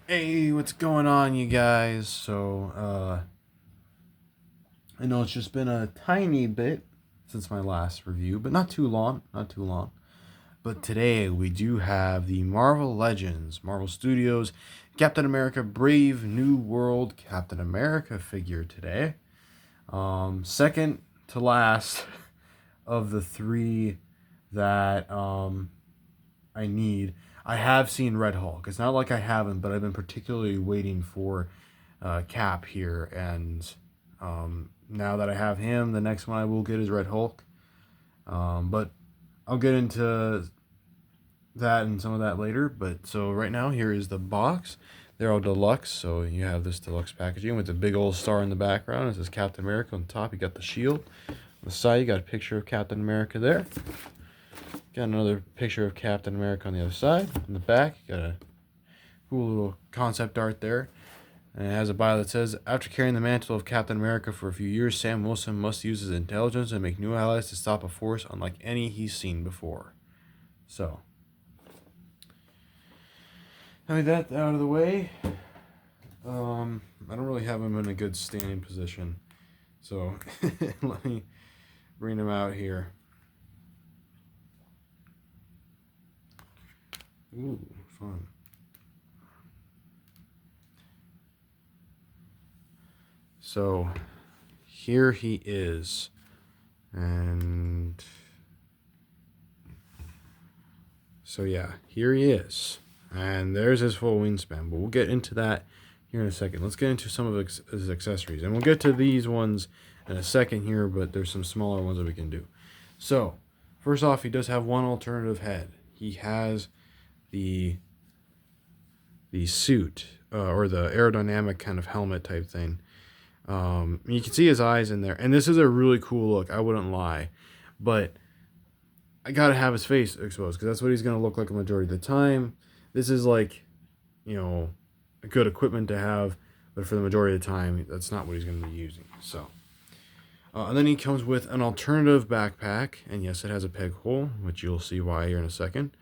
Hey, what's going on, you guys? I know it's just been a tiny bit since my last review, but not too long, not too long. But today we do have the Marvel Legends, Marvel Studios, Captain America Brave New World Captain America figure today. Second to last of the three that I need. I have seen Red Hulk. It's not like I haven't, but I've been particularly waiting for Cap here, and now that I have him, the next one I will get is Red Hulk. But I'll get into that and some of that later. But so right now, here is the box. They're all deluxe, so you have this deluxe packaging with the big old star in the background. It says Captain America on top. You got the shield. On the side, you got a picture of Captain America there. Got another picture of Captain America on the other side. In the back, you got a cool little concept art there. And it has a bio that says, after carrying the mantle of Captain America for a few years, Sam Wilson must use his intelligence and make new allies to stop a force unlike any he's seen before. So, having that out of the way, I don't really have him in a good standing position. So, let me bring him out here. Ooh, fun. So, here he is. And so yeah, here he is. And there's his full wingspan, but we'll get into that here in a second. Let's get into some of his accessories. And we'll get to these ones in a second here, but there's some smaller ones that we can do. So, first off, he does have one alternative head. He has the suit, or the aerodynamic kind of helmet type thing. You can see his eyes in there, and this is a really cool look. I wouldn't lie, but I gotta have his face exposed because that's what he's gonna look like a majority of the time. This is like, a good equipment to have, but for the majority of the time, that's not what he's gonna be using. So, and then he comes with an alternative backpack, and yes, it has a peg hole, which you'll see why here in a second.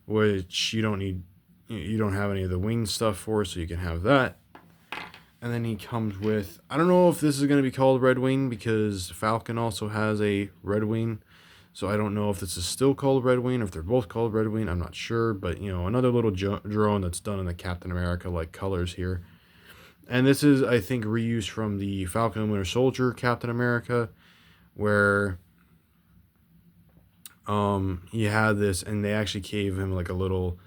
Which you don't need, you don't have any of the wing stuff for, so you can have that. And then he comes with, I don't know if this is going to be called Red Wing because Falcon also has a Red Wing. So I don't know if this is still called Red Wing or if they're both called Red Wing. I'm not sure. But, another little drone that's done in the Captain America like colors here. And this is, I think, reused from the Falcon and Winter Soldier Captain America, where he had this and they actually gave him like a little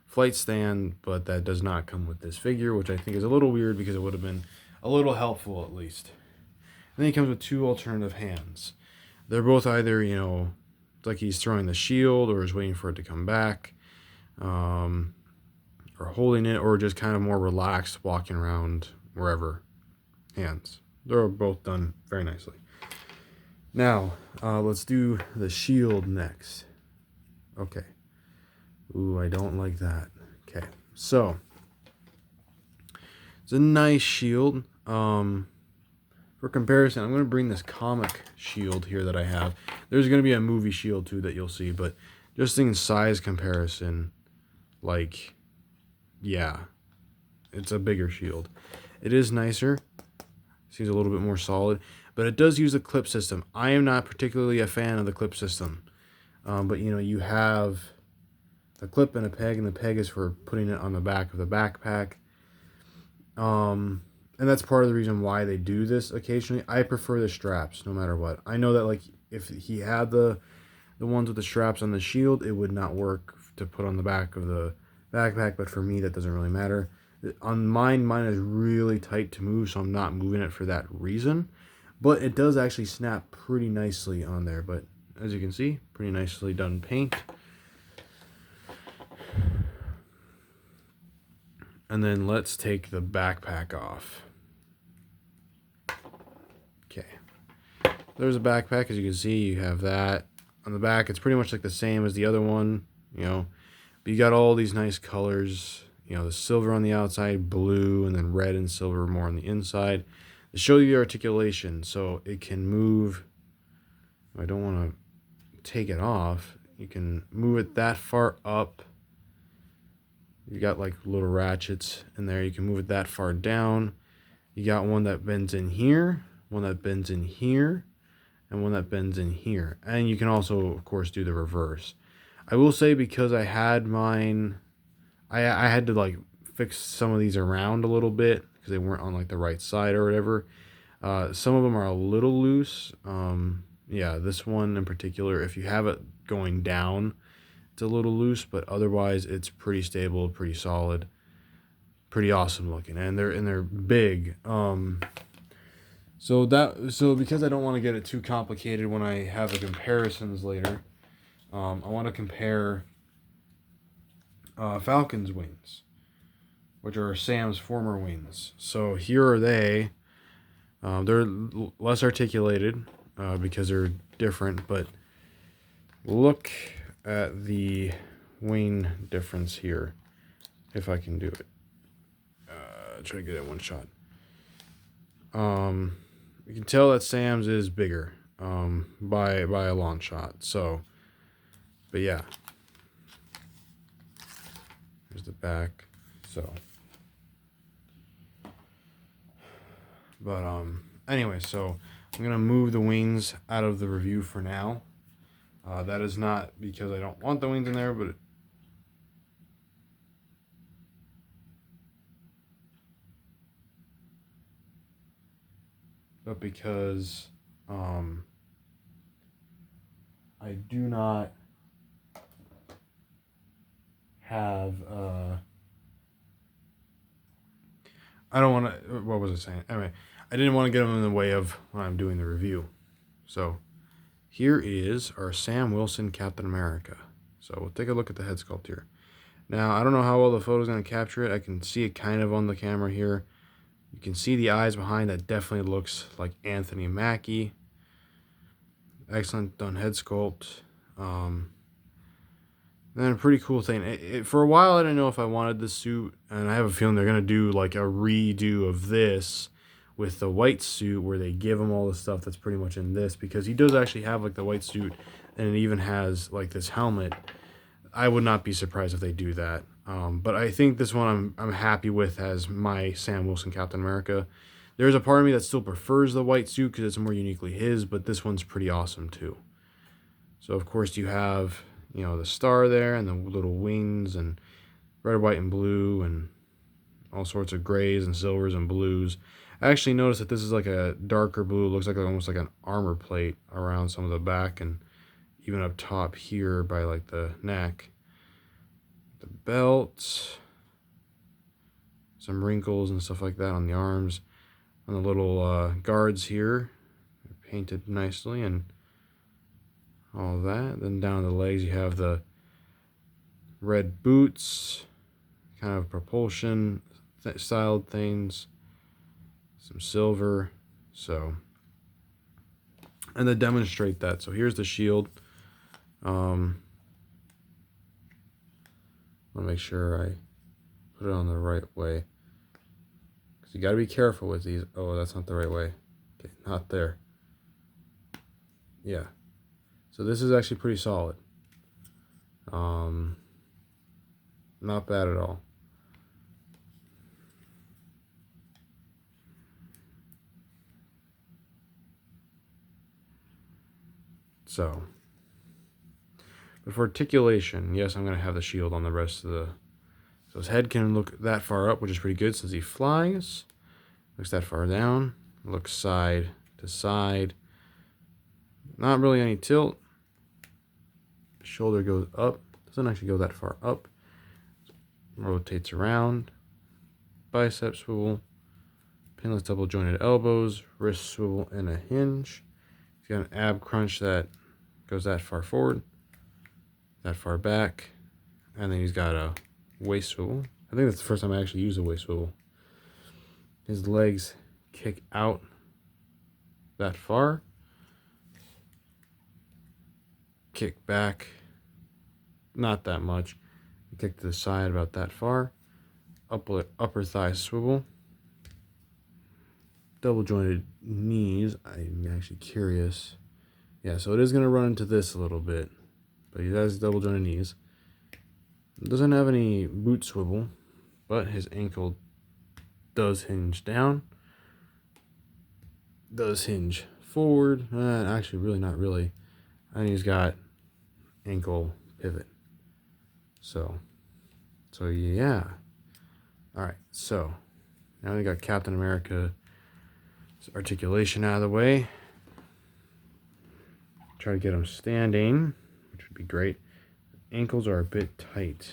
flight stand, but that does not come with this figure, which I think is a little weird because it would have been a little helpful at least. And then he comes with two alternative hands. They're both either, like he's throwing the shield or is waiting for it to come back, or holding it, or just kind of more relaxed, walking around wherever hands. They're both done very nicely. Now, let's do the shield next. Okay. Ooh, I don't like that. Okay, so it's a nice shield. For comparison, I'm going to bring this comic shield here that I have. There's going to be a movie shield too that you'll see, but just in size comparison, like, yeah, it's a bigger shield. It is nicer. Seems a little bit more solid, but it does use a clip system. I am not particularly a fan of the clip system, but you have the clip and a peg, and the peg is for putting it on the back of the backpack. And that's part of the reason why they do this occasionally. I prefer the straps no matter what. I know that like if he had the ones with the straps on the shield, it would not work to put on the back of the backpack, but for me that doesn't really matter. On mine is really tight to move, so I'm not moving it for that reason. But it does actually snap pretty nicely on there, but as you can see, pretty nicely done paint. And then let's take the backpack off. Okay. There's a backpack. As you can see, you have that. On the back, it's pretty much like the same as the other one, But you got all these nice colors, the silver on the outside, blue, and then red and silver more on the inside. To show you the articulation, so it can move. I don't want to take it off. You can move it that far up You got like little ratchets in there. You can move it that far down. You got one that bends in here, one that bends in here, and one that bends in here. And you can also, of course, do the reverse. I will say, because I had mine, I had to like fix some of these around a little bit because they weren't on like the right side or whatever. Some of them are a little loose. Yeah, this one in particular, if you have it going down, it's a little loose, but otherwise it's pretty stable, pretty solid, pretty awesome looking, and they're big. So because I don't want to get it too complicated when I have the comparisons later, I want to compare Falcon's wings, which are Sam's former wings. So here are they. They're less articulated because they're different, but look at the wing difference here, if I can do it. Try to get it in one shot. You can tell that Sam's is bigger by a long shot. So, but yeah, here's the back. So, but anyway, so I'm gonna move the wings out of the review for now. That is not because I don't want the wings in there, but because I do not have I don't want to, what was I saying? Anyway, I didn't want to get them in the way of when I'm doing the review. So here is our Sam Wilson Captain America. So we'll take a look at the head sculpt here. Now, I don't know how well the photo's going to capture it. I can see it kind of on the camera here. You can see the eyes behind. That definitely looks like Anthony Mackie. Excellent done head sculpt. Then a pretty cool thing. For a while, I didn't know if I wanted the suit, and I have a feeling they're going to do like a redo of this with the white suit where they give him all the stuff that's pretty much in this, because he does actually have like the white suit, and it even has like this helmet. I would not be surprised if they do that. But I think this one I'm happy with as my Sam Wilson Captain America. There's a part of me that still prefers the white suit because it's more uniquely his, but this one's pretty awesome too. So of course you have, you know, the star there and the little wings and red, white, and blue and all sorts of grays and silvers and blues. I actually noticed that this is like a darker blue. It looks like almost like an armor plate around some of the back and even up top here by like the neck. The belt, some wrinkles and stuff like that on the arms, on the little guards here, painted nicely and all that. Then down the legs you have the red boots, kind of propulsion styled things, some silver. So, and to demonstrate that, so here's the shield. I want to make sure I put it on the right way, because you got to be careful with these. Oh, that's not the right way. Okay, not there. Yeah. So this is actually pretty solid. Not bad at all. So, but for articulation, yes, I'm going to have the shield on the rest of the... So his head can look that far up, which is pretty good since he flies. Looks that far down. Looks side to side. Not really any tilt. Shoulder goes up. Doesn't actually go that far up. Rotates around. Bicep swivel. Pinless double jointed elbows. Wrist swivel and a hinge. He's got an ab crunch that goes that far forward, that far back, and then he's got a waist swivel. I think that's the first time I actually used a waist swivel. His legs kick out that far, kick back, not that much, kick to the side about that far, upper thigh swivel, double jointed knees. I'm actually curious. Yeah, so it is going to run into this a little bit, but he has double jointed knees. Doesn't have any boot swivel, but his ankle does hinge down. Does hinge forward. Actually, really not really. And he's got ankle pivot. So yeah. All right. So now we got Captain America's articulation out of the way. Try to get him standing, which would be great. Ankles are a bit tight.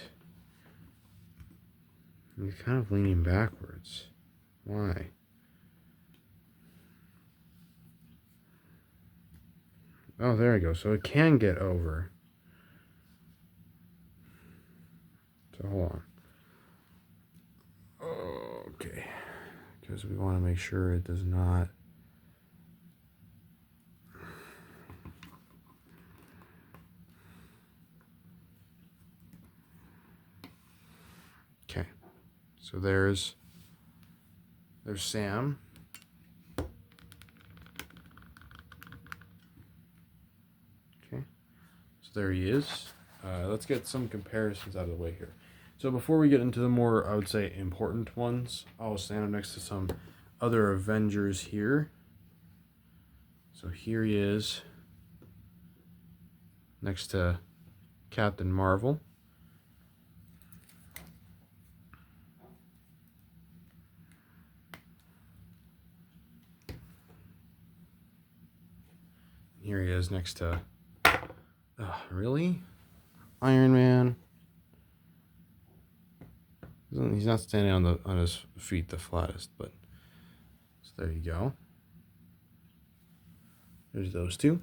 He's kind of leaning backwards. Why? Oh, there we go. So it can get over. So hold on. Okay. Because we want to make sure it does not. Okay. So there's Sam. Okay. So there he is. Let's get some comparisons out of the way here. So before we get into the more, I would say, important ones, I'll stand up next to some other Avengers here. So here he is next to Captain Marvel. Here he is next to, really? Iron Man. He's not standing on his feet the flattest, but so there you go. There's those two.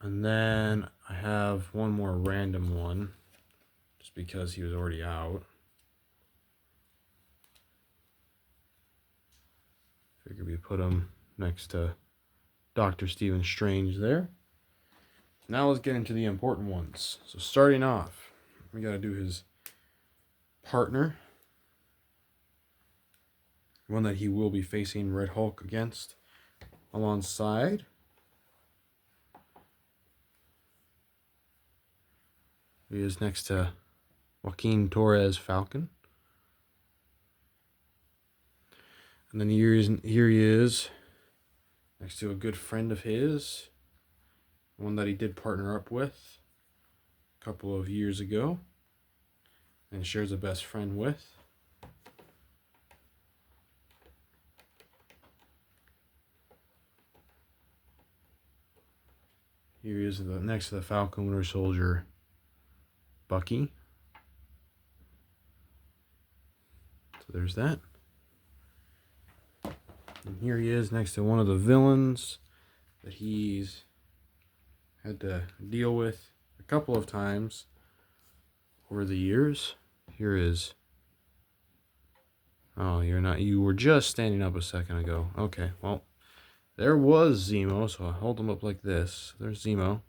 And then I have one more random one, just because he was already out. Figured we put him next to Dr. Stephen Strange there. Now let's get into the important ones. So starting off, we got to do his partner. One that he will be facing Red Hulk against alongside. He is next to Joaquin Torres Falcon. And then here he is next to a good friend of his. One that he did partner up with a couple of years ago. And shares a best friend with. Here he is next to the Falcon Winter Soldier, Bucky. So there's that. And here he is next to one of the villains that he's had to deal with a couple of times over the years. Here is. Oh, you're not. You were just standing up a second ago. Okay, well, there was Zemo, so I'll hold him up like this. There's Zemo.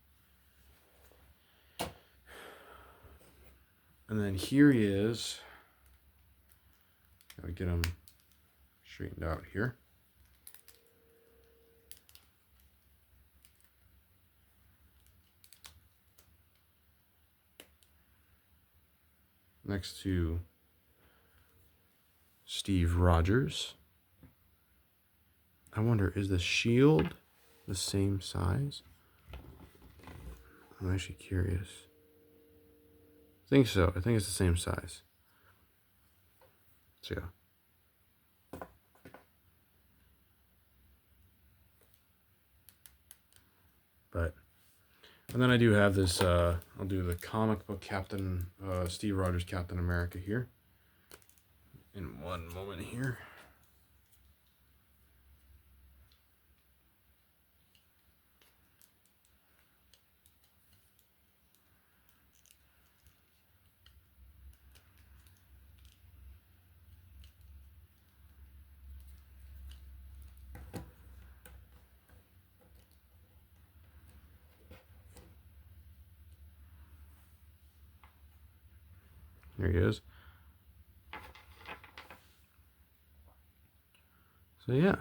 And then here he is. Gotta get him straightened out here. Next to Steve Rogers. I wonder, is the shield the same size? I'm actually curious. I think so. I think it's the same size. So yeah. But, and then I do have this, I'll do the comic book Captain, Steve Rogers Captain America here. In one moment here. There he is. So yeah.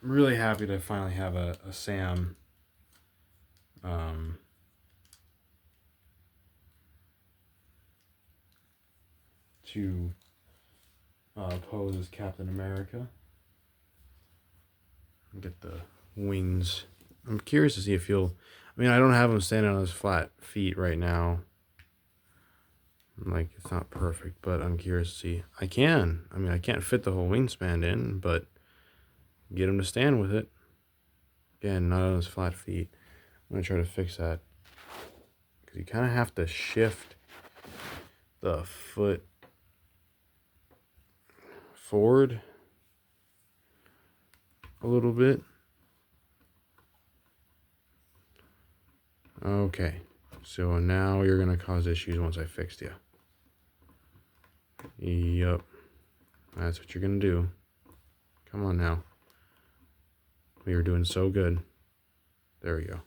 I'm really happy to finally have a Sam to pose as Captain America. Get the wings. I'm curious to see if he'll... I mean, I don't have him standing on his flat feet right now. Like, it's not perfect, but I'm curious to see. I mean, I can't fit the whole wingspan in, but get him to stand with it. Again, not on his flat feet. I'm going to try to fix that. Because you kind of have to shift the foot forward a little bit. Okay. So now you're going to cause issues once I fixed you. Yup. That's what you're going to do. Come on now. We were doing so good. There we go.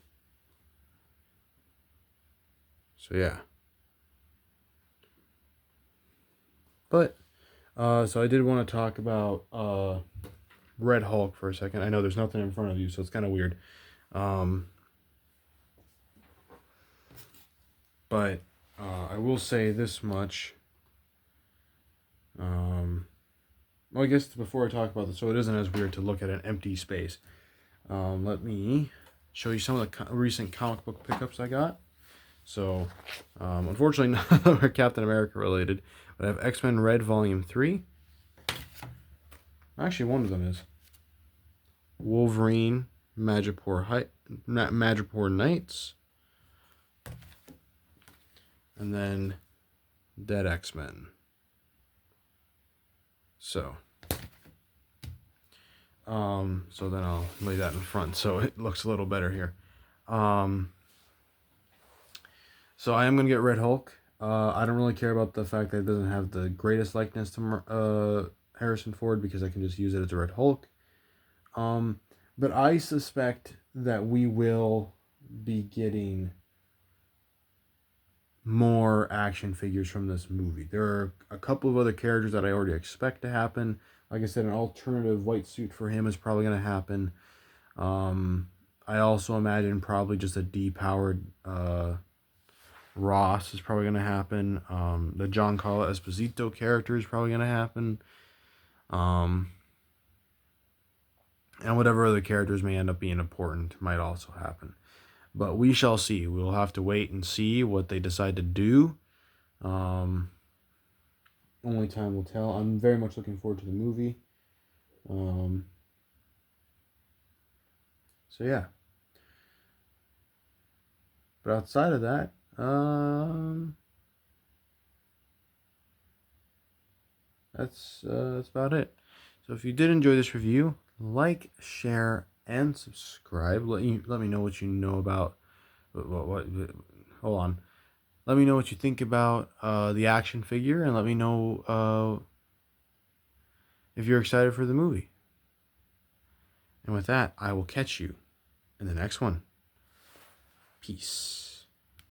So yeah. But, so I did want to talk about Red Hulk for a second. I know there's nothing in front of you, so it's kind of weird. But I will say this much. Well, I guess before I talk about this, so it isn't as weird to look at an empty space. Let me show you some of the recent comic book pickups I got. So, unfortunately, none of them are Captain America related, but I have X-Men Red Volume 3. Actually, one of them is Wolverine Madripoor Knights. And then Dead X-Men. So then I'll lay that in front so it looks a little better here. So I am going to get Red Hulk. I don't really care about the fact that it doesn't have the greatest likeness to Harrison Ford, because I can just use it as a Red Hulk. But I suspect that we will be getting more action figures from this movie. There are a couple of other characters that I already expect to happen. Like I said, an alternative white suit for him is probably going to happen. I also imagine probably just a depowered Ross is probably going to happen. The Giancarlo Esposito character is probably going to happen. And whatever other characters may end up being important might also happen. But we shall see. We'll have to wait and see what they decide to do. Only time will tell. I'm very much looking forward to the movie. So yeah. But outside of that, that's about it. So if you did enjoy this review, like, share, and subscribe. Let me know what you know about what hold on. Let me know what you think about the action figure, and let me know if you're excited for the movie. And with that, I will catch you in the next one. Peace.